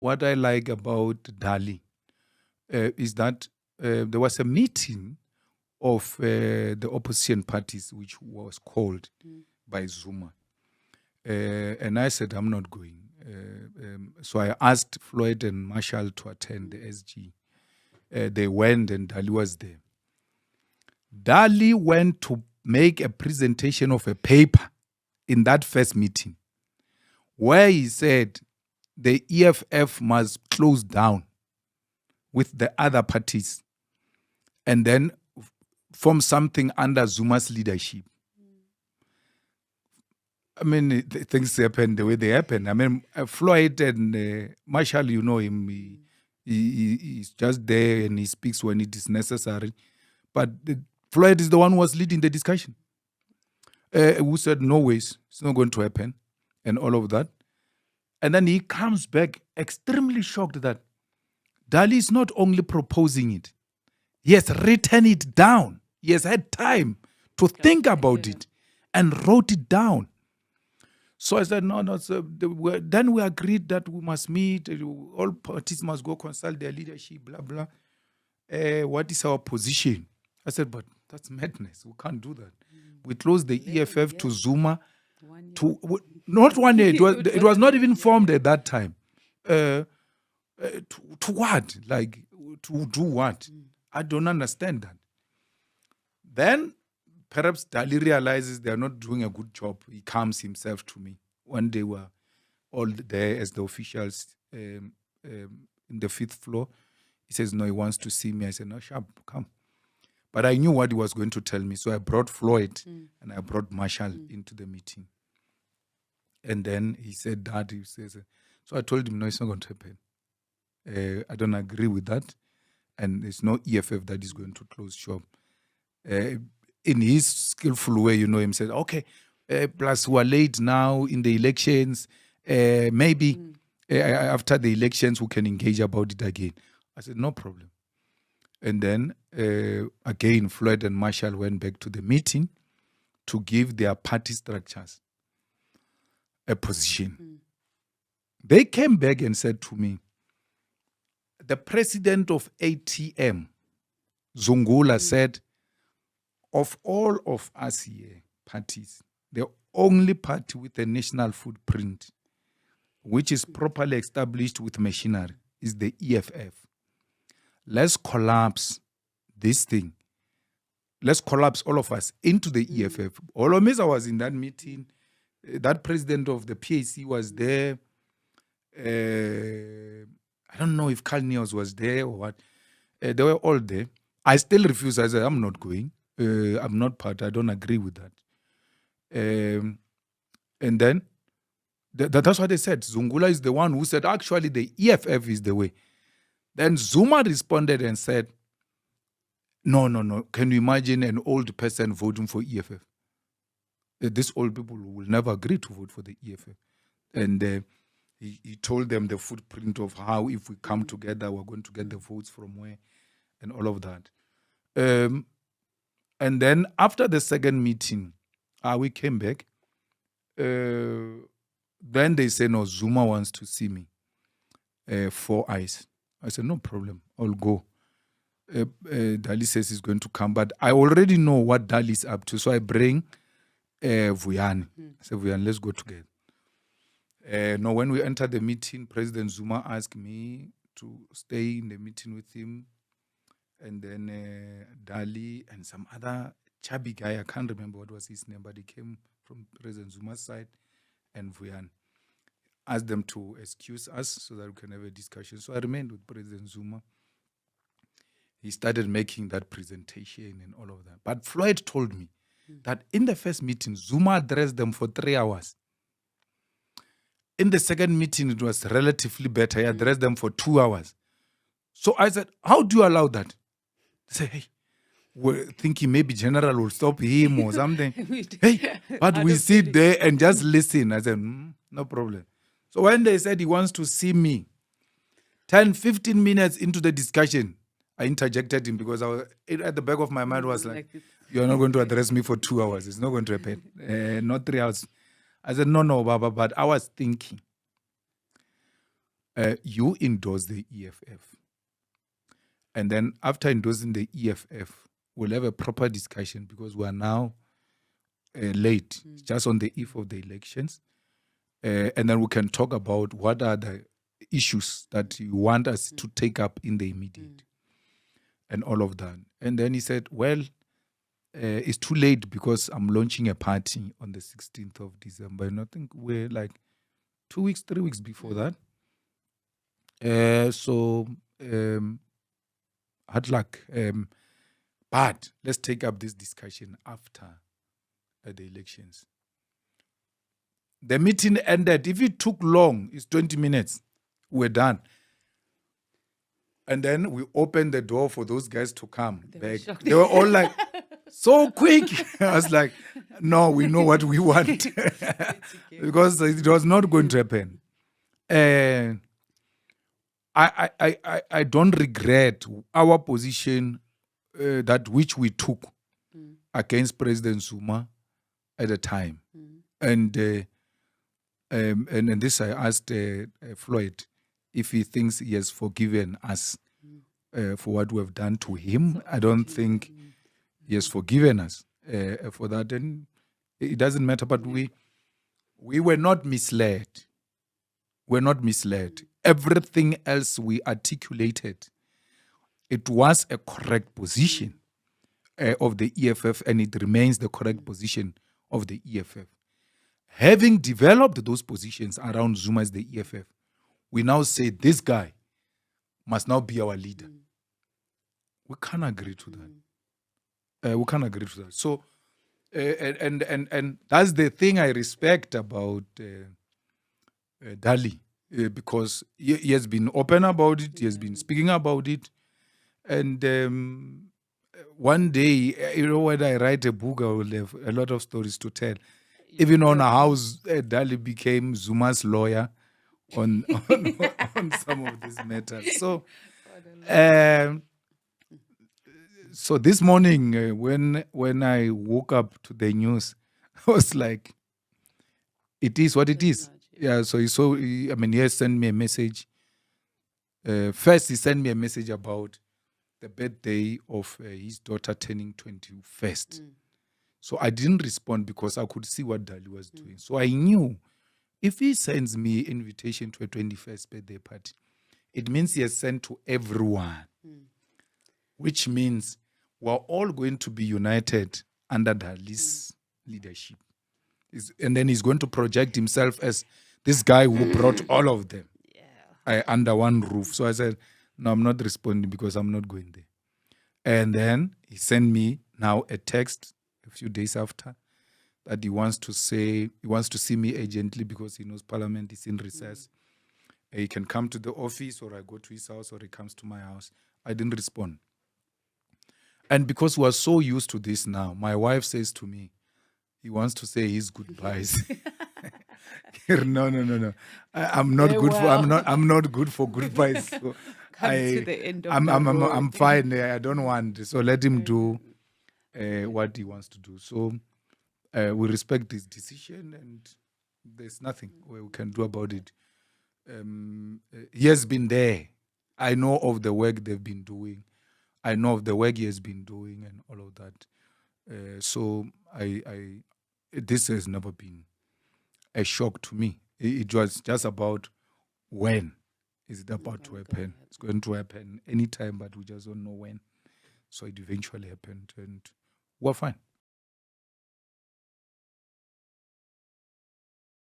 what I like about Dali is that there was a meeting of the opposition parties which was called by Zuma. And I said, I'm not going. So I asked Floyd and Marshall to attend the SG. They went and Dali was there. Dali went to make a presentation of a paper in that first meeting where he said the EFF must close down with the other parties and then form something under Zuma's leadership. I mean, things happen the way they happen. I mean, Floyd and Marshall, you know him, he's just there and he speaks when it is necessary. But Floyd is the one who was leading the discussion. Who said, no ways, it's not going to happen, and all of that. And then he comes back extremely shocked that Dali is not only proposing it, he has written it down. He has had time to think about it and wrote it down. So I said, no. So then we agreed that we must meet, all parties must go consult their leadership, blah, blah. What is our position? I said, but that's madness. We can't do that. We closed the EFF to Zuma. Not 1 year. It was not even formed at that time. To what? Like, to do what? I don't understand that. Then perhaps Dali realizes they are not doing a good job. He comes himself to me when they were all there as the officials in the 5th floor. He says, no, he wants to see me. I said, no, sharp, come. But I knew what he was going to tell me. So I brought Floyd and I brought Marshall into the meeting. And then he said that. He says, so I told him, no, it's not going to happen. I don't agree with that. And there's no EFF that is going to close shop. In his skillful way, you know, him said, okay, plus we are late now in the elections. Maybe after the elections, we can engage about it again. I said, no problem. And then, again, Floyd and Marshall went back to the meeting to give their party structures a position. They came back and said to me, the president of ATM, Zungula, said, of all of us here, parties, the only party with a national footprint, which is properly established with machinery, is the EFF. Let's collapse this thing. Let's collapse all of us into the EFF. Olomisa was in that meeting. That president of the PAC was there. I don't know if Carl Neos was there or what. They were all there. I still refuse. I said, I'm not going. I'm not part. I don't agree with that. And then, that's what they said. Zungula is the one who said, actually, the EFF is the way. Then Zuma responded and said, no. Can you imagine an old person voting for EFF? These old people will never agree to vote for the EFF. And he told them the footprint of how, if we come together, we're going to get the votes from where, and all of that. And then after the second meeting, we came back. Then they say, no, Zuma wants to see me. 4 eyes. I said, no problem, I'll go. Dali says he's going to come, but I already know what Dali is up to. So I bring Vuyani. I said, Vuyani, let's go together. Now, when we entered the meeting, President Zuma asked me to stay in the meeting with him. And then Dali and some other chubby guy, I can't remember what was his name, but he came from President Zuma's side, and Vuyani asked them to excuse us so that we can have a discussion. So I remained with President Zuma. He started making that presentation and all of that. But Floyd told me that in the first meeting, Zuma addressed them for 3 hours. In the second meeting, it was relatively better. He addressed them for 2 hours. So I said, how do you allow that? They say, hey, we're thinking maybe General will stop him or something. Hey, but we sit there and just listen. I said, no problem. So when they said he wants to see me, 10, 15 minutes into the discussion, I interjected him because at the back of my mind was like, you're not going to address me for 2 hours. It's not going to happen. Not 3 hours. I said, no, Baba, but I was thinking, you endorse the EFF. And then after endorsing the EFF, we'll have a proper discussion because we are now late, just on the eve of the elections. And then we can talk about what are the issues that you want us to take up in the immediate and all of that. And then he said, well, it's too late because I'm launching a party on the 16th of December. And I think we're like 3 weeks before that. So hard luck. But let's take up this discussion after the elections. The meeting ended. If it took long, it's 20 minutes. We're done. And then we opened the door for those guys to come back. They were all like, so quick. I was like, no, we know what we want. Because it was not going to happen. I don't regret our position that which we took against President Zuma at the time. And this I asked Floyd if he thinks he has forgiven us for what we have done to him. I don't think he has forgiven us for that. And it doesn't matter, but we were not misled. We're not misled. Everything else we articulated, it was a correct position of the EFF, and it remains the correct position of the EFF. Having developed those positions around Zuma as the EFF, we now say this guy must now be our leader. We can't agree to that. We can't agree to that. So, and that's the thing I respect about Dali, because he has been open about it. He has been speaking about it. And one day, when I write a book, I will have a lot of stories to tell. Even on how Dali became Zuma's lawyer on some of these matters. So, so this morning, when I woke up to the news, I was like, it is what it is. Yeah, so he has sent me a message. First, he sent me a message about the birthday of his daughter turning 21st. So I didn't respond because I could see what Dali was doing. So I knew if he sends me invitation to a 21st birthday party, it means he has sent to everyone, which means we're all going to be united under Dali's leadership. And then he's going to project himself as this guy who brought all of them under one roof. So I said, no, I'm not responding because I'm not going there. And then he sent me now a text a few days after that he wants to see me urgently because he knows Parliament is in recess. He can come to the office, or I go to his house, or he comes to my house. I didn't respond. And because we are so used to this now, my wife says to me, he wants to say his goodbyes. No. I'm not good for. I'm not good for goodbyes. So I'm fine. I don't want. So let him do what he wants to do. So we respect his decision, and there's nothing we can do about it. He has been there. I know of the work they've been doing. I know of the work he has been doing and all of that. So this has never been a shock to me. It was just about when is it about to happen. It's going to happen anytime, but we just don't know when. So it eventually happened, and we're fine.